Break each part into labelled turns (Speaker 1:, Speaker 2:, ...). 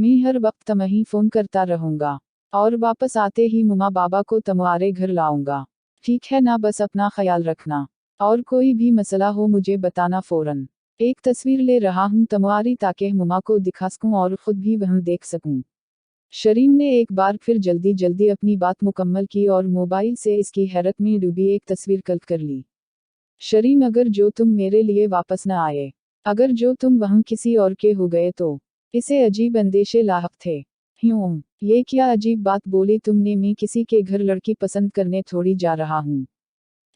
Speaker 1: मैं हर वक्त तुम्हें फ़ोन करता रहूँगा, और वापस आते ही मम्मा बाबा को तुम्हारे घर लाऊंगा। ठीक है ना, बस अपना ख्याल रखना, और कोई भी मसला हो मुझे बताना फ़ौरन। एक तस्वीर ले रहा हूँ तुम्हारी, ताकि मम्मा को दिखा सकूँ और ख़ुद भी वह देख सकूँ। शरीम ने एक बार फिर जल्दी जल्दी अपनी बात मुकम्मल की और मोबाइल से इसकी हैरत में डूबी एक तस्वीर क्लिक कर ली। शरीम, अगर जो तुम मेरे लिए वापस न आए, अगर जो तुम वहाँ किसी और के हो गए तो। इसे अजीब अंदेशे लाहक थे। ह्यूम, ये क्या अजीब बात बोली तुमने, मैं किसी के घर लड़की पसंद करने थोड़ी जा रहा हूँ।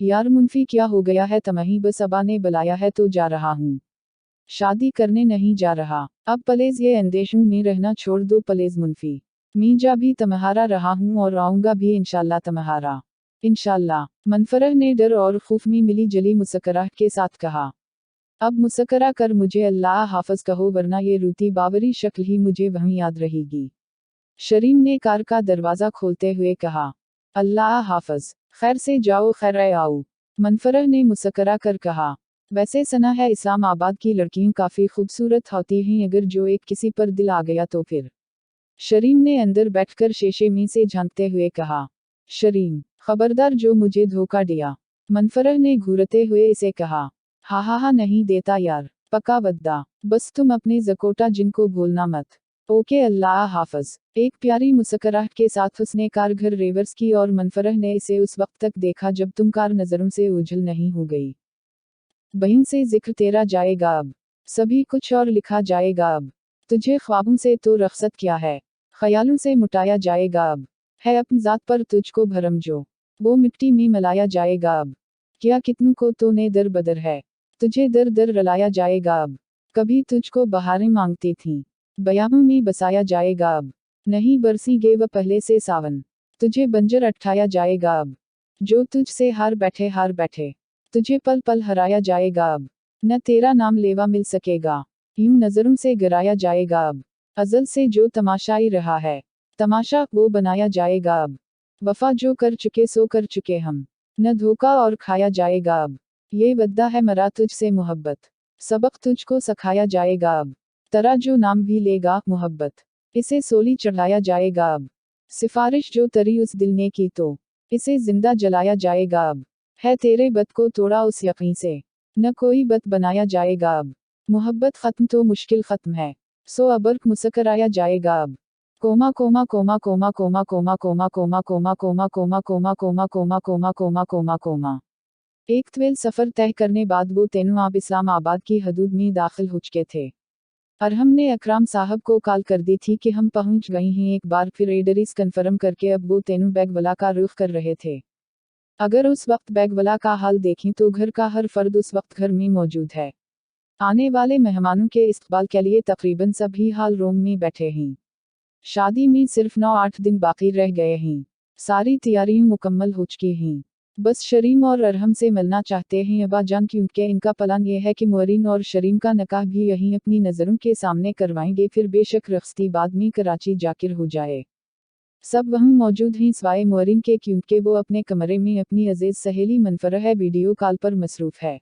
Speaker 1: यार मुनफी क्या हो गया है तुम्हें, बस अबा ने बुलाया है तो जा रहा हूँ, शादी करने नहीं जा रहा। अब प्लीज ये अंदेशों में रहना छोड़ दो प्लीज मुनफी। मैं जा भी तुम्हारा रहा हूँ और आऊँगा भी इंशाल्लाह तुम्हारा। इंशाल्लाह, मनफरह ने डर और खौफ में मिली जली मुस्कुराहट के साथ कहा। अब मुस्कुरा कर मुझे अल्लाह हाफ़िज़ कहो, वरना ये रूती बावरी शक्ल ही मुझे वहीं याद रहेगी। शरीम ने कार का दरवाज़ा खोलते हुए कहा। अल्लाह हाफ़िज़, खैर से जाओ खैर आओ, मनफरह ने मुस्कुरा कर कहा। वैसे सुना है इस्लामाबाद की लड़कियां काफ़ी खूबसूरत होती हैं, अगर जो एक किसी पर दिल आ गया तो फिर। शरीम ने अंदर बैठकर शीशे में से झांकते हुए कहा। शरीम, खबरदार जो मुझे धोखा दिया, मनफरह ने घूरते हुए इसे कहा। हा नहीं देता यार, पक्का वद्दा, बस तुम अपने जकोटा जिनको भूलना मत। ओके अल्लाह हाफ़िज़। एक प्यारी मुस्कुराहट के साथ उसने कार घर रिवर्स की और मनफरह ने इसे उस वक्त तक देखा जब तुम कार नज़रों से ओझल नहीं हो गई। बहन से जिक्र तेरा जाएगा अब, सभी कुछ और लिखा जाएगा अब। तुझे ख्वाबों से तो रख्सत क्या है, ख्यालों से मुटाया जाएगा अब। है अपनी ज़ात पर तुझको भरम जो, वो मिट्टी में मिलाया जाएगा अब। क्या कितनों को तो ने दर बदर है, तुझे दर दर रलाया जाएगा अब। कभी तुझको बहारें मांगती थीं, बयानों में बसाया जाएगा अब। नहीं बरसीगे वह पहले से सावन, तुझे बंजर अटकाया जाएगा अब। जो तुझसे हार बैठे, तुझे पल पल हराया जाएगा अब। न तेरा नाम लेवा मिल सकेगा, यूं नजरों से गिराया जाएगा अब। अजल से जो तमाशाई रहा है, तमाशा वो बनाया जाएगा अब। वफा जो कर चुके सो कर चुके हम, न धोखा और खाया जाएगा अब। ये वद्दा है मरा तुझसे मोहब्बत, सबक तुझको सिखाया जाएगा अब। तरा जो नाम भी लेगा मोहब्बत, इसे सोली चढ़ाया जाएगा अब। सिफारिश जो तरी उस दिल ने की तो, इसे जिंदा जलाया जाएगा अब। है तेरे बत को तोड़ा उस यकीन से, न कोई बत बनाया जाएगा अब। मोहब्बत खत्म तो मुश्किल खत्म है, सो अबर्क मुस्कुराया जाएगा अब। कोमा कोमा कोमा कोमा कोमा कोमा कोमा कोमा कोमा कोमा कोमा कोमा कोमा कोमा कोमा कोमा कोमा कोमा। एक तवील सफ़र तय करने बाद वो तीनों अब इस्लामाबाद की हदूद में दाखिल हो चुके थे। अरहम ने अकराम साहब को कॉल कर दी थी कि हम पहुंच गए हैं। एक बार फिर एड्रेस कन्फर्म करके अब वो तीनों बैगवला का रुख कर रहे थे। अगर उस वक्त बैगवला का हाल देखें तो घर का हर फर्द उस वक्त घर में मौजूद है। आने वाले मेहमानों के इस्तकबाल के लिए तकरीबन सभी हाल रूम में बैठे हैं। शादी में सिर्फ 9-8 दिन बाकी रह गए हैं। सारी तैयारियां मुकम्मल हो चुकी हैं। बस शरीम और अरहम से मिलना चाहते हैं अब्बा जान, क्योंकि इनका प्लान ये है कि मोरीन और शरीम का निकाह भी यहीं अपनी नज़रों के सामने करवाएंगे। फिर बेशक रख्सती बाद में कराची जाकर हो जाए। सब वहाँ मौजूद हैं सिवाय मोरीन के, क्योंकि वो अपने कमरे में अपनी अजीज सहेली मनफरह वीडियो कॉल पर मसरूफ है।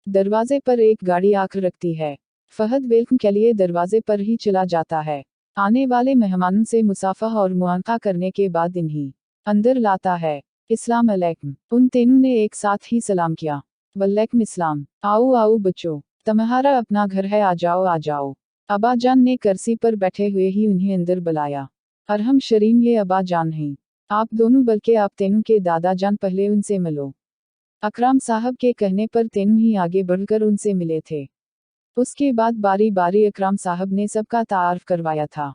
Speaker 1: दरवाजे पर एक गाड़ी आकर रखती है। फहद वेलकम के लिए दरवाजे पर ही चला जाता है। आने वाले मेहमानों से मुसाफा और मुआनका करने के बाद इन्हीं अंदर लाता है। इस्लाम अलैकुम, उन तीनों ने एक साथ ही सलाम किया। वल्लैकुम इस्लाम, आओ आओ बच्चों, तुम्हारा अपना घर है, आ जाओ आ जाओ। अबा जान ने कुर्सी पर बैठे हुए ही उन्हें अंदर बुलाया। अरहम, शरीम, ये अबा जान हैं। आप दोनों, बल्कि आप तीनों के दादा जान, पहले उनसे मिलो। अकराम साहब के कहने पर तीनों ही आगे बढ़कर उनसे मिले थे। उसके बाद बारी बारी अकराम साहब ने सबका तारुफ करवाया था।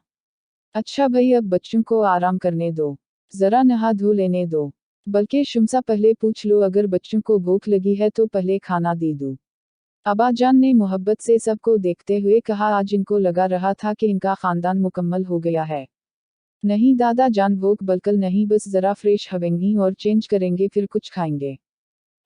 Speaker 1: अच्छा भाई, अब बच्चों को आराम करने दो, जरा नहा धो लेने दो। बल्कि शुमसा पहले पूछ लो, अगर बच्चों को भूख लगी है तो पहले खाना दे दो। अबा जान ने मोहब्बत से सबको देखते हुए कहा। आज इनको लगा रहा था कि इनका खानदान मुकम्मल हो गया है। नहीं दादा जान, भूख बल्कल नहीं, बस जरा फ्रेश हवेंगी और चेंज करेंगे फिर कुछ खाएंगे।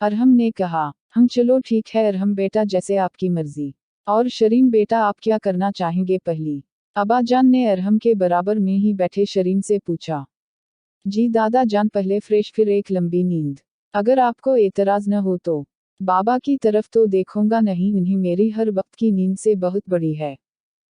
Speaker 1: अरहम ने कहा। हम चलो ठीक है अरहम बेटा, जैसे आपकी मर्जी। और शरीम बेटा, आप क्या करना चाहेंगे पहली? अबा जान ने अरहम के बराबर में ही बैठे शरीम से पूछा। जी दादा जान, पहले फ्रेश फिर एक लंबी नींद, अगर आपको एतराज न हो तो। बाबा की तरफ तो देखूंगा नहीं, उन्हें मेरी हर वक्त की नींद से बहुत बड़ी है।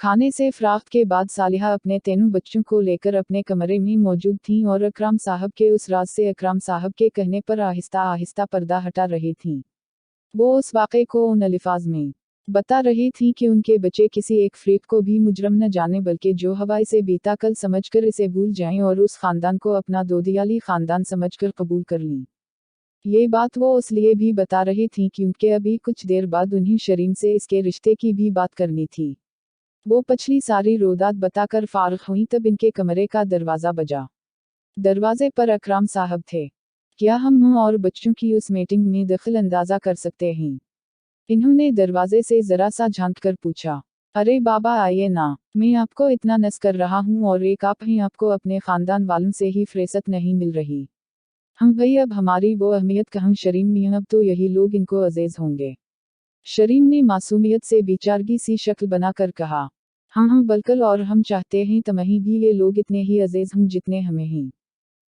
Speaker 1: खाने से फ़राग़त के बाद सालिहा अपने तीनों बच्चों को लेकर अपने कमरे में मौजूद थीं और अकरम साहब के उस राज से अकरम साहब के कहने पर आहिस्ता आहिस्ता पर्दा हटा रही थीं। वो उस वाक़े को उन अल्फाज़ में बता रही थी कि उनके बच्चे किसी एक फ़रीक को भी मुजरम न जाने, बल्कि जो हवा इसे बीता कल समझकर इसे भूल जाएं और उस ख़ानदान को अपना दोदियाली ख़ानदान समझकर कबूल कर लें। ये बात वो इसलिए भी बता रही थी क्योंकि अभी कुछ देर बाद उन्हें शरीम से इसके रिश्ते की भी बात करनी थी। वो पिछली सारी रोदात बताकर फ़ारिग़ हुई तब इनके कमरे का दरवाज़ा बजा। दरवाजे पर अकरम साहब थे। क्या हम और बच्चों की उस मीटिंग में दखल अंदाज़ा कर सकते हैं? इन्होंने दरवाजे से ज़रा सा झांक कर पूछा। अरे बाबा आइए ना, मैं आपको इतना नस कर रहा हूँ और एक आप हैं, आपको अपने ख़ानदान वालों से ही फ़ुर्सत नहीं मिल रही। हम भाई अब हमारी वो अहमियत कहाँ शरीम मियाँ, अब तो यही लोग इनको अज़ीज़ होंगे। शरीम ने मासूमियत से बेचारगी सी शक्ल बनाकर कहा। हाँ बल्कि और हम चाहते हैं तमही भी ये लोग इतने ही अज़ीज़ हों जितने हमें हैं।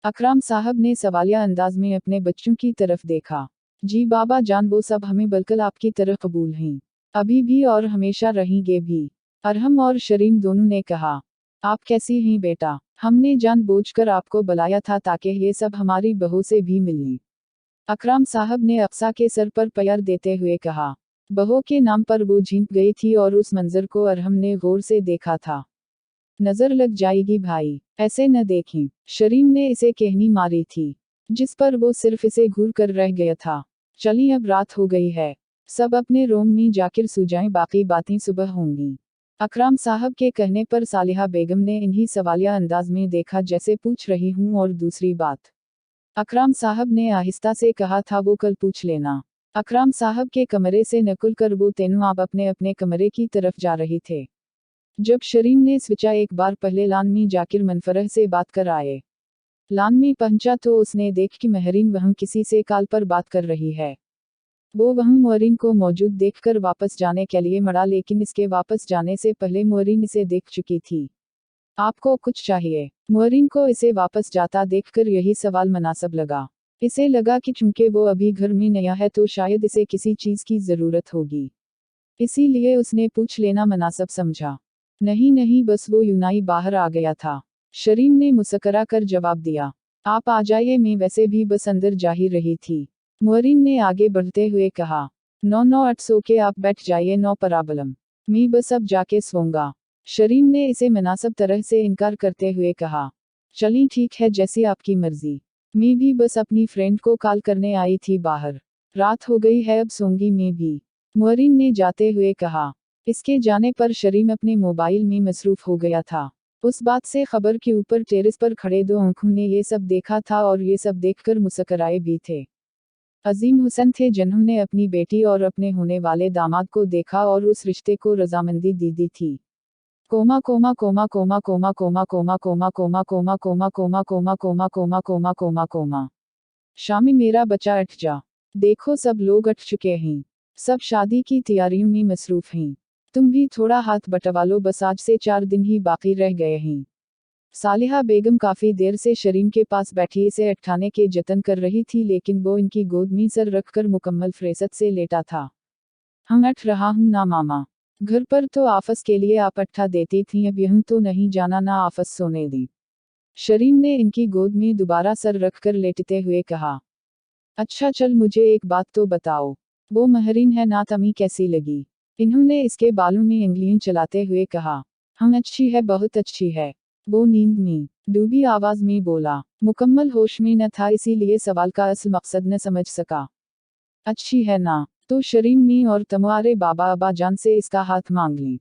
Speaker 1: अकरम साहब ने सवालिया अंदाज में अपने बच्चों की तरफ देखा। जी बाबा जान, वो सब हमें बल्कि आपकी तरह कबूल हैं, अभी भी और हमेशा रहेंगे भी। अरहम और शरीम दोनों ने कहा। आप कैसी हैं बेटा? हमने जानबूझकर आपको बुलाया था ताकि ये सब हमारी बहू से भी मिल लें। अकरम साहब ने अक्सा के सर पर पैर देते हुए कहा। बहू के नाम पर वो झिंक गई थी और उस मंजर को अरहम ने गौर से देखा था। नजर लग जाएगी भाई, ऐसे न देखें, शरीम ने इसे कहनी मारी थी, जिस पर वो सिर्फ इसे घूर कर रह गया था। चलिए अब रात हो गई है, सब अपने रूम में जाकर सो जाएं, बाकी बातें सुबह होंगी। अकरम साहब के कहने पर सालिहा बेगम ने इन्हीं सवालिया अंदाज में देखा जैसे पूछ रही हूँ। और दूसरी बात, अकरम साहब ने आहिस्ता से कहा था, वो कल पूछ लेना। अकरम साहब के कमरे से निकल कर वो तीनों आप अपने अपने कमरे की तरफ जा रहे थे जब शरीम ने सोचा एक बार पहले लान में जाकर मनफरह से बात कर आए। लान में पहुंचा तो उसने देख कि महरीन वहाँ किसी से कॉल पर बात कर रही है। वो वहाँ मोहरीन को मौजूद देखकर वापस जाने के लिए मड़ा, लेकिन इसके वापस जाने से पहले मोहरीन इसे देख चुकी थी। आपको कुछ चाहिए? मोहरीन को इसे वापस जाता देखकर यही सवाल मुनासिब लगा। इसे लगा कि चूंकि वो अभी घर में नया है तो शायद इसे किसी चीज़ की ज़रूरत होगी, इसीलिए उसने पूछ लेना मुनासिब समझा। नहीं नहीं, बस वो यूनाई बाहर आ गया था। शरीम ने मुस्करा कर जवाब दिया। आप आ जाइए, मैं वैसे भी बस अंदर जा ही रही थी। मोहरीन ने आगे बढ़ते हुए कहा। नो अट सो के आप बैठ जाइए, नो प्रॉब्लम, मैं बस अब जाके सोऊंगा। शरीम ने इसे मुनासिब तरह से इनकार करते हुए कहा। चलिए ठीक है, जैसी आपकी मर्जी, मैं भी बस अपनी फ्रेंड को कॉल करने आई थी बाहर। रात हो गई है, अब सोऊंगी मैं भी, मोहरीन ने जाते हुए कहा। इसके जाने पर शरीम अपने मोबाइल में मसरूफ हो गया था। उस बात से खबर के ऊपर टेरेस पर खड़े दो आंखों ने ये सब देखा था और ये सब देखकर मुस्कराए भी थे। अजीम हुसैन थे जिन्होंने अपनी बेटी और अपने होने वाले दामाद को देखा और उस रिश्ते को रजामंदी दी दी थी। कोमा कोमा कोमा कोमा कोमा कोमा कोमा कोमा कोमा कोमा कोमा कोमा कोमा कोमा कोमा कोमा कोमा कोमा। शामी मेरा बच्चा उठ जा, देखो सब लोग उठ चुके हैं, सब शादी की तैयारियों में मसरूफ हैं, तुम भी थोड़ा हाथ बटवा लो, बस आज से 4 दिन ही बाकी रह गए हैं। सालिहा बेगम काफ़ी देर से शरीम के पास बैठी इसे उठाने के जतन कर रही थी, लेकिन वो इनकी गोद में सर रखकर मुकम्मल फुर्सत से लेटा था। हम उठ रहा हूँ ना मामा, घर पर तो आफस के लिए आप अट्ठा देती थी, अब यूं तो नहीं जाना ना आफस सोने दी। शरीम ने इनकी गोद में दोबारा सर रखकर लेटते हुए कहा। अच्छा चल मुझे एक बात तो बताओ, वो महरीन है ना, तमी कैसी लगी? इन्होंने इसके बालों में उंगलियां चलाते हुए कहा। हम अच्छी है, बहुत अच्छी है, वो नींद में डूबी आवाज में बोला। मुकम्मल होश में न था, इसीलिए सवाल का असल मकसद न समझ सका। अच्छी है ना, तो शरीम में और तुम्हारे बाबा अबा जान से इसका हाथ मांग लें।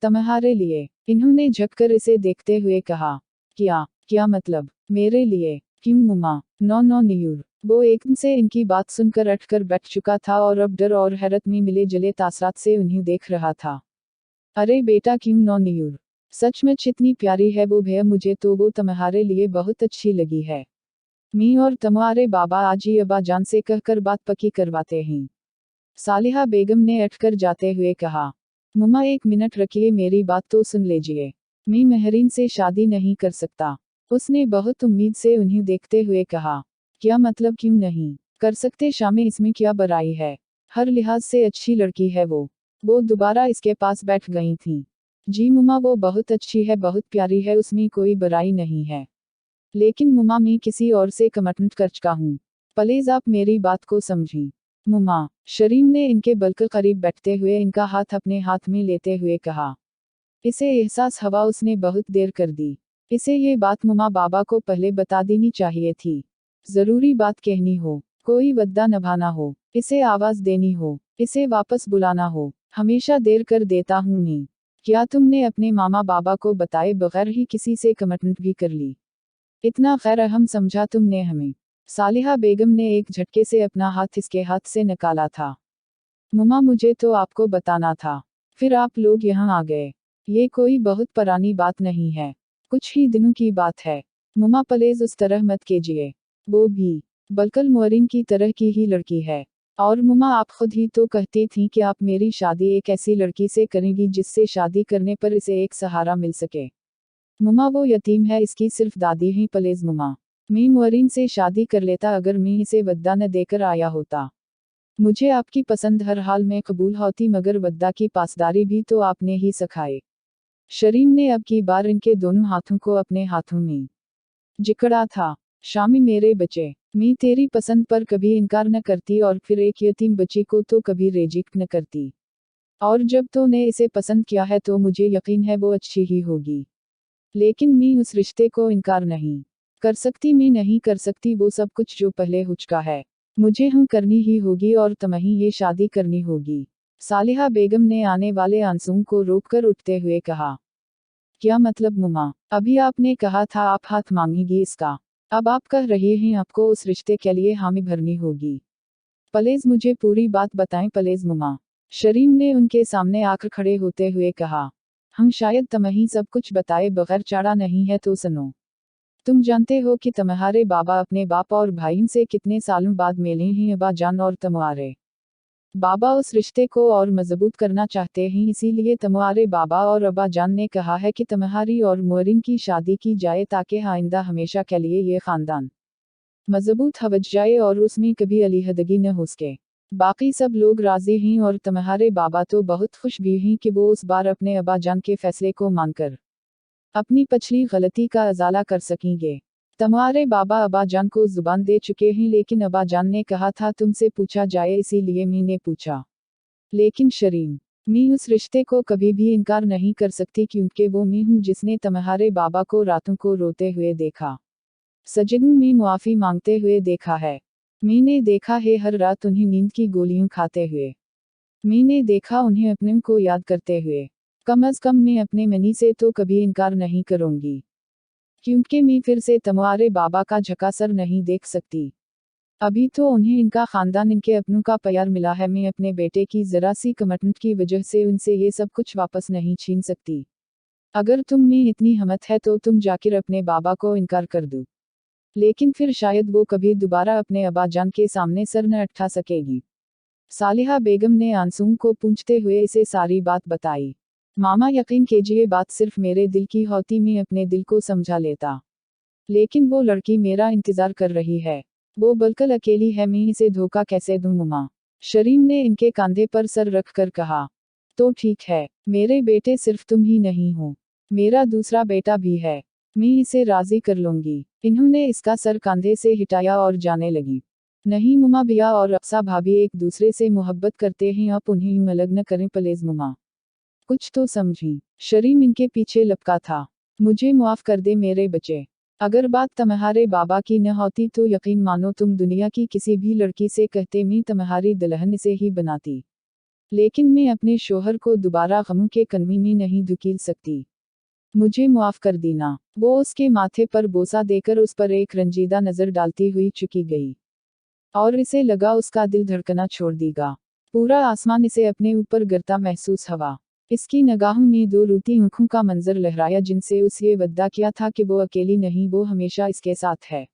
Speaker 1: तुम्हारे लिए, इन्होंने झककर इसे देखते हुए कहा। क्या क्या मतलब? मेरे लिए? क्यों मुमा? No near. वो एकदम से इनकी बात सुनकर उठकर बैठ चुका था और अब डर और हैरत में मिले जले तासरात से उन्हें देख रहा था। अरे बेटा क्यों नो न्यूर, सचमुच इतनी प्यारी है वो भैया, मुझे तो वो तुम्हारे लिए बहुत अच्छी लगी है। मैं और तुम्हारे बाबा आज ही अबा जान से कहकर बात पक्की करवाते हैं। सालिहा बेगम ने उठकर जाते हुए कहा। मुमा एक मिनट रखिए, मेरी बात तो सुन लीजिए। मैं महरीन से शादी नहीं कर सकता। उसने बहुत उम्मीद से उन्हें देखते हुए कहा। क्या मतलब क्यों नहीं कर सकते शामी, इसमें क्या बुराई है? हर लिहाज से अच्छी लड़की है वो दोबारा इसके पास बैठ गई थी। जी मुमा, वो बहुत अच्छी है, बहुत प्यारी है, उसमें कोई बुराई नहीं है। लेकिन मुमा, मैं किसी और से कमिटमेंट कर चुका हूँ। प्लीज आप मेरी बात को समझी। मुमा, शरीम ने इनके बिल्कुल करीब बैठते हुए इनका हाथ अपने हाथ में लेते हुए कहा। इसे एहसास हुआ उसने बहुत देर कर दी। इसे ये बात मुमा बाबा को पहले बता देनी चाहिए थी। जरूरी बात कहनी हो, कोई वद्दा निभाना हो, इसे आवाज देनी हो, इसे वापस बुलाना हो, हमेशा देर कर देता हूँ मैं। क्या तुमने अपने मामा बाबा को बताए बगैर ही किसी से कमिटमेंट भी कर ली? इतना खैर अहम समझा तुमने हमें। सालिहा बेगम ने एक झटके से अपना हाथ इसके हाथ से निकाला था। मुमा, मुझे तो आपको बताना था, फिर आप लोग यहाँ आ गए। ये कोई बहुत पुरानी बात नहीं है, कुछ ही दिनों की बात है। मुमा, प्लीज उस तरह मत कीजिए। वो भी बलकल मोरिन की तरह की ही लड़की है। और मुमा, आप खुद ही तो कहती थी कि आप मेरी शादी एक ऐसी लड़की से करेंगी जिससे शादी करने पर इसे एक सहारा मिल सके। मुमा, वो यतीम है, इसकी सिर्फ दादी ही। प्लीज मुमा, मैं मोरिन से शादी कर लेता अगर मैं इसे वद्दा न देकर आया होता। मुझे आपकी पसंद हर हाल में कबूल होती, मगर वद्दा की पासदारी भी तो आपने ही सिखाई। शरीम ने अब की बार इनके दोनों हाथों को अपने हाथों में जिकड़ा था। शामी मेरे बच्चे, मैं तेरी पसंद पर कभी इनकार न करती और फिर एक यतीम बच्ची को तो कभी रिजेक्ट न करती। और जब तूने इसे पसंद किया है तो मुझे यकीन है वो अच्छी ही होगी। लेकिन मैं उस रिश्ते को इनकार नहीं कर सकती, मैं नहीं कर सकती वो सब कुछ जो पहले हो चुका है। मुझे हम करनी ही होगी और तुम्हें ये शादी करनी होगी। सालिहा बेगम ने आने वाले आंसुओं को रोककर उठते हुए कहा। क्या मतलब मुमा? अभी आपने कहा था आप हाथ मांगेगी इसका, अब आप कह रहे हैं आपको उस रिश्ते के लिए हामी भरनी होगी। प्लीज मुझे पूरी बात बताएं प्लीज मुमा, शरीम ने उनके सामने आकर खड़े होते हुए कहा। हम शायद तुम्हें सब कुछ बताए बगैर चाड़ा नहीं है तो सुनो। तुम जानते हो कि तुम्हारे बाबा अपने बाप और भाई से कितने सालों बाद मिले हैं। अब्बा जान और तुम्हारे बाबा उस रिश्ते को और मजबूत करना चाहते हैं, इसीलिए तुम्हारे बाबा और अब्बा जान ने कहा है कि तुम्हारी और मोरिन की शादी की जाए ताकि आइंदा हमेशा के लिए ये खानदान मजबूत हो जाए और उसमें कभी अलहदगी न हो सके। बाकी सब लोग राजी हैं और तुम्हारे बाबा तो बहुत खुश भी हैं कि वो उस बार अपने अब्बा जान के फैसले को मानकर अपनी पिछली गलती का अजाला कर सकेंगे। तुम्हारे बाबा अब्बा जान को जुबान दे चुके हैं, लेकिन अब्बा जान ने कहा था तुमसे पूछा जाए, इसीलिए मैंने पूछा। लेकिन शरीम, मैं उस रिश्ते को कभी भी इनकार नहीं कर सकती क्योंकि वो मैं हूँ जिसने तुम्हारे बाबा को रातों को रोते हुए देखा, सजनों में मुआफी मांगते हुए देखा है। मैंने देखा है हर रात उन्हें नींद की गोलियां खाते हुए। मैंने देखा उन्हें अपने को याद करते हुए। कम अज कम मैं अपने मनी से तो कभी इनकार नहीं करूंगी, क्योंकि मैं फिर से तुम्हारे बाबा का झकासर नहीं देख सकती। अभी तो उन्हें इनका खानदान, इनके अपनों का प्यार मिला है। मैं अपने बेटे की जरा सी कमिटमेंट की वजह से उनसे ये सब कुछ वापस नहीं छीन सकती। अगर तुम में इतनी हिम्मत है तो तुम जाकर अपने बाबा को इनकार कर दो, लेकिन फिर शायद वो कभी दोबारा अपने अब्बा जान के सामने सर न उठा सकेगी। सालिहा बेगम ने आंसुओं को पूंछते हुए इसे सारी बात बताई। मामा, यकीन कीजिए बात सिर्फ मेरे दिल की होती, मैं अपने दिल को समझा लेता। लेकिन वो लड़की मेरा इंतजार कर रही है, वो बिल्कुल अकेली है, मैं इसे धोखा कैसे दूं मुमा? शरीम ने इनके कंधे पर सर रखकर कहा। तो ठीक है, मेरे बेटे सिर्फ तुम ही नहीं हो, मेरा दूसरा बेटा भी है, मैं इसे राजी कर लूंगी। इन्होंने इसका सर कंधे से हिटाया और जाने लगी। नहीं मुमा, बिया और अफसा भाभी एक दूसरे से मोहब्बत करते हैं, आप उन्हें यूं अलग न करें प्लीज मुमा, कुछ तो समझी। शरीम इनके पीछे लपका था। मुझे माफ कर दे मेरे बच्चे, अगर बात तुम्हारे बाबा की न होती तो यकीन मानो तुम दुनिया की किसी भी लड़की से कहते मैं तुम्हारी दुल्हन से ही बनाती। लेकिन मैं अपने शोहर को दोबारा गमों के कन्वी में नहीं धुकील सकती। मुझे माफ कर देना। वो उसके माथे पर बोसा देकर उस पर एक रंजीदा नजर डालती हुई चुकी गई, और इसे लगा उसका दिल धड़कना छोड़ देगा। पूरा आसमान इसे अपने ऊपर गिरता महसूस हुआ। इसकी निगाहों में दो रोती आंखों का मंजर लहराया जिनसे उस ये वद्दा किया था कि वो अकेली नहीं, वो हमेशा इसके साथ है।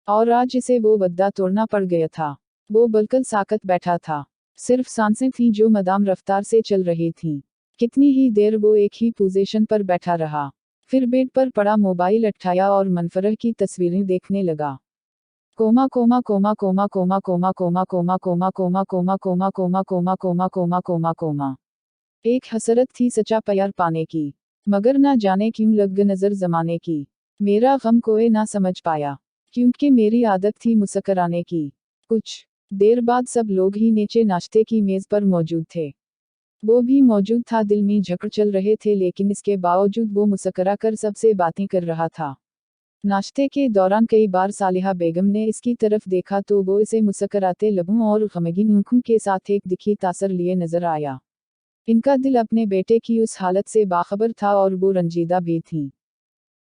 Speaker 1: और आज इसे वो वद्दा तोड़ना पड़ गया था। वो बिल्कुल साकत बैठा था, सिर्फ सांसें थीं जो मदाम रफ्तार से चल रही थीं। कितनी ही देर वो एक ही पोजीशन पर बैठा रहा, फिर बेड पर पड़ा मोबाइल उठाया और मनफरह की तस्वीरें देखने लगा। कोमा कोमा कोमा कोमा कोमा कोमा कोमा कोमा कोमा कोमा कोमा कोमा कोमा कोमा कोमा कोमा कोमा। एक हसरत थी सच्चा प्यार पाने की, मगर ना जाने क्यों लग गई नजर जमाने की। मेरा गम कोई ना समझ पाया, क्योंकि मेरी आदत थी मुस्कुराने की। कुछ देर बाद सब लोग ही नीचे नाश्ते की मेज पर मौजूद थे। वो भी मौजूद था। दिल में झगड़ चल रहे थे, लेकिन इसके बावजूद वो मुस्कुरा कर सबसे बातें कर रहा था। नाश्ते के दौरान कई बार सालिहा बेगम ने इसकी तरफ देखा तो वो इसे मुस्कुराते लबों और गमगीन आंखों के साथ एक दिखी तासर लिए नजर आया। इनका दिल अपने बेटे की उस हालत से बाखबर था और वो रंजीदा भी थी।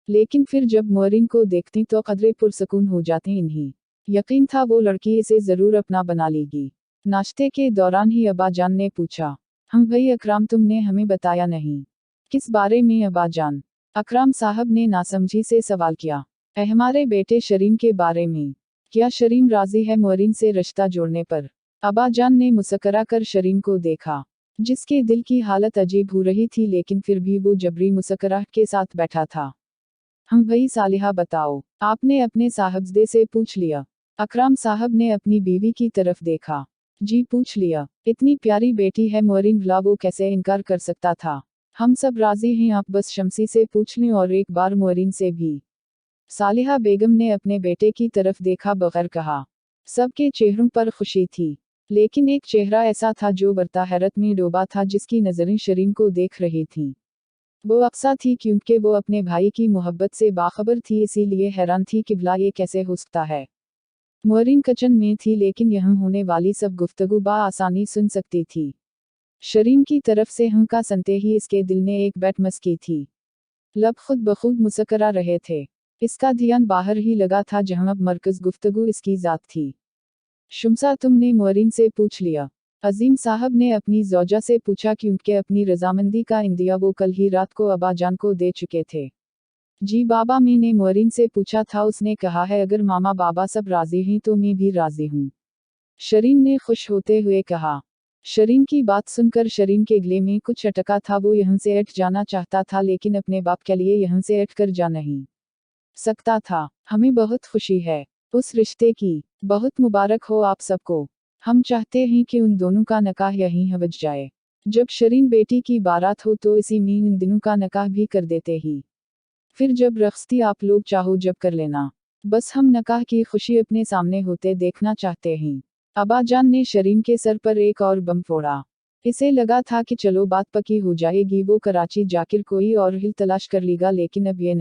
Speaker 1: लेकिन फिर जब मोरिन को देखती तो कदरे पुरसकून हो जाती। इन्हीं यकीन था वो लड़की इसे जरूर अपना बना लेगी। नाश्ते के दौरान ही अब्बाजान ने पूछा, हम भाई अकराम, तुमने हमें बताया नहीं। किस बारे में अब्बाजान? अकराम साहब ने नासमझी से सवाल किया। हमारे बेटे शरीम के बारे में। क्या शरीम राजी है मोरिन से रिश्ता जोड़ने पर? अब्बाजान ने मुस्कुरा कर शरीम को देखा, जिसके दिल की हालत अजीब हो रही थी, लेकिन फिर भी वो जबरी मुस्कुराहट के साथ बैठा था। हम भाई सालिहा बताओ, आपने अपने साहबज़दे से पूछ लिया? अकराम साहब ने अपनी बीवी की तरफ देखा। जी पूछ लिया, इतनी प्यारी बेटी है मोरिन भला, वो कैसे इनकार कर सकता था। हम सब राजी हैं, आप बस शमसी से पूछ लें और एक बार मोरिन से भी। सालिहा बेगम ने अपने बेटे की तरफ देखा बगैर कहा। सबके चेहरों पर खुशी थी, लेकिन एक चेहरा ऐसा था जो बरता हैरत में डूबा था, जिसकी नजरें शरीम को देख रही थीं। वो अक्सा थी क्योंकि वो अपने भाई की मोहब्बत से बाखबर थी, इसीलिए हैरान थी कि भला ये कैसे हो सकता है। मोरिन किचन में थी, लेकिन यहाँ होने वाली सब गुफ्तगू आसानी सुन सकती थी। शरीम की तरफ से हंका सुनते ही इसके दिल ने एक बैठ मस्की थी। लब खुद बखुद मुस्कुरा रहे थे। इसका ध्यान बाहर ही लगा था, जहां अब मरकज गुफ्तगू इसकी जात थी। शुमसा, तुमने मोरिन से पूछ लिया? अजीम साहब ने अपनी जौजा से पूछा, क्योंकि अपनी रजामंदी का इंदिया वो कल ही रात को अब्बाजान को दे चुके थे। जी बाबा, मैंने मोरिन से पूछा था, उसने कहा है अगर मामा बाबा सब राजी हैं तो मैं भी राजी हूँ। शरीम ने खुश होते हुए कहा। शरीम की बात सुनकर शरीम के गले में कुछ अटका था। वो यहाँ से हट जाना चाहता था, लेकिन अपने बाप के लिए यहाँ से हट कर जा नहीं सकता था। हमें बहुत खुशी है उस रिश्ते की। बहुत मुबारक हो आप सबको। हम चाहते हैं कि उन दोनों का निकाह यहीं हो जाए। जब शरीन बेटी की बारात हो तो इसी में इन दिनों का निकाह भी कर देते ही। फिर जब रख्सती आप लोग चाहो जब कर लेना। बस हम निकाह की खुशी अपने सामने होते देखना चाहते हैं। अब्बाजान ने शरीम के सर पर एक और बम फोड़ा। इसे लगा था कि चलो बात पक्की हो जाएगी, वो कराची जाकर कोई और हिल तलाश कर लेगा, लेकिन अब ये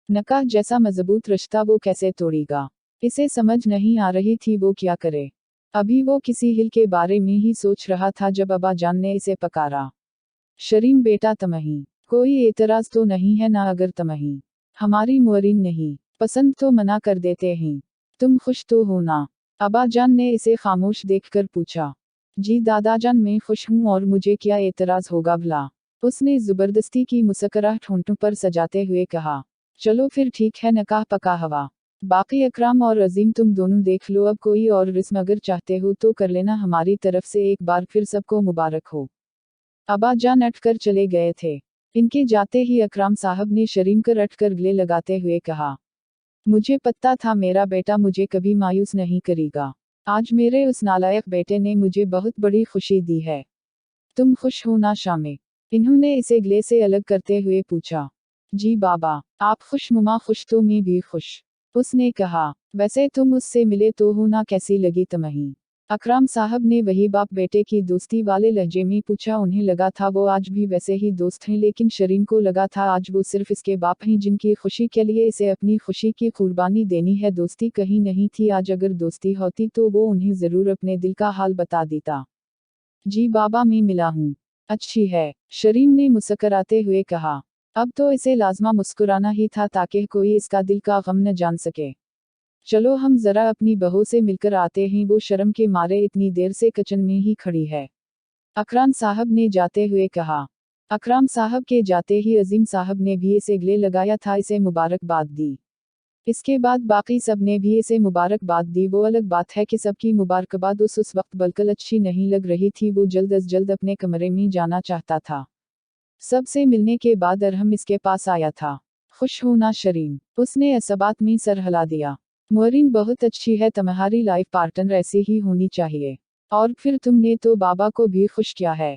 Speaker 1: निकाह जैसा मजबूत रिश्ता वो कैसे तोड़ेगा। इसे समझ नहीं आ रही थी वो क्या करे। अभी वो किसी हिल के बारे में ही सोच रहा था जब अब्बाजान ने इसे पकारा। शरीम बेटा, तमही कोई एतराज तो नहीं है ना? अगर तमही हमारी मोरिन नहीं पसंद तो मना कर देते हैं। तुम खुश तो हो ना? अब्बाजान ने इसे खामोश देखकर पूछा। जी दादाजान, मैं खुश हूँ, और मुझे क्या एतराज होगा भला? उसने जुबरदस्ती की मुस्कुराहट होंठों पर सजाते हुए कहा। चलो फिर ठीक है, निकाह पका हवा। बाकी अकराम और अजीम तुम दोनों देख लो, अब कोई और रस्म अगर चाहते हो तो कर लेना। हमारी तरफ से एक बार फिर सबको मुबारक हो। अब्बाजान अटकर चले गए थे। इनके जाते ही अकराम साहब ने शरीम कर अटकर गले लगाते हुए कहा, मुझे पता था मेरा बेटा मुझे कभी मायूस नहीं करेगा। आज मेरे उस नालायक बेटे ने मुझे बहुत बड़ी खुशी दी है। तुम खुश हो ना शामे? इन्होंने इसे गले से अलग करते हुए पूछा। जी बाबा, आप खुशनुमा? खुश तो मैं भी खुश। उसने कहा। वैसे तुम उससे मिले तो हो ना, कैसी लगी तुम्हें? अकराम साहब ने वही बाप बेटे की दोस्ती वाले लहजे में पूछा। उन्हें लगा था वो आज भी वैसे ही दोस्त हैं, लेकिन शरीम को लगा था आज वो सिर्फ इसके बाप हैं, जिनकी खुशी के लिए इसे अपनी खुशी की कुर्बानी देनी है। दोस्ती कहीं नहीं थी। आज अगर दोस्ती होती तो वो उन्हें जरूर अपने दिल का हाल बता देता। जी बाबा, मैं मिला हूँ। अच्छी है, शरीम ने मुस्कुराते हुए कहा। अब तो इसे लाजमा मुस्कुराना ही था, ताकि कोई इसका दिल का गम न जान सके। चलो हम जरा अपनी बहू से मिलकर आते हैं, वो शर्म के मारे इतनी देर से किचन में ही खड़ी है। अकराम साहब ने जाते हुए कहा। अकराम साहब के जाते ही अजीम साहब ने भी इसे गले लगाया था, इसे मुबारकबाद दी। इसके बाद बाकी सब ने भी इसे मुबारकबाद दी। वो अलग बात है कि सबकी मुबारकबाद उस वक्त बल्कि अच्छी नहीं लग रही थी। वो जल्द अज जल्द अपने कमरे में जाना चाहता था। सबसे मिलने के बाद अरहम इसके पास आया था। खुश हो ना शरीम? उसने असबात में सर हिला दिया। मोरिन बहुत अच्छी है, तुम्हारी लाइफ पार्टनर ऐसी ही होनी चाहिए। और फिर तुमने तो बाबा को भी खुश किया है।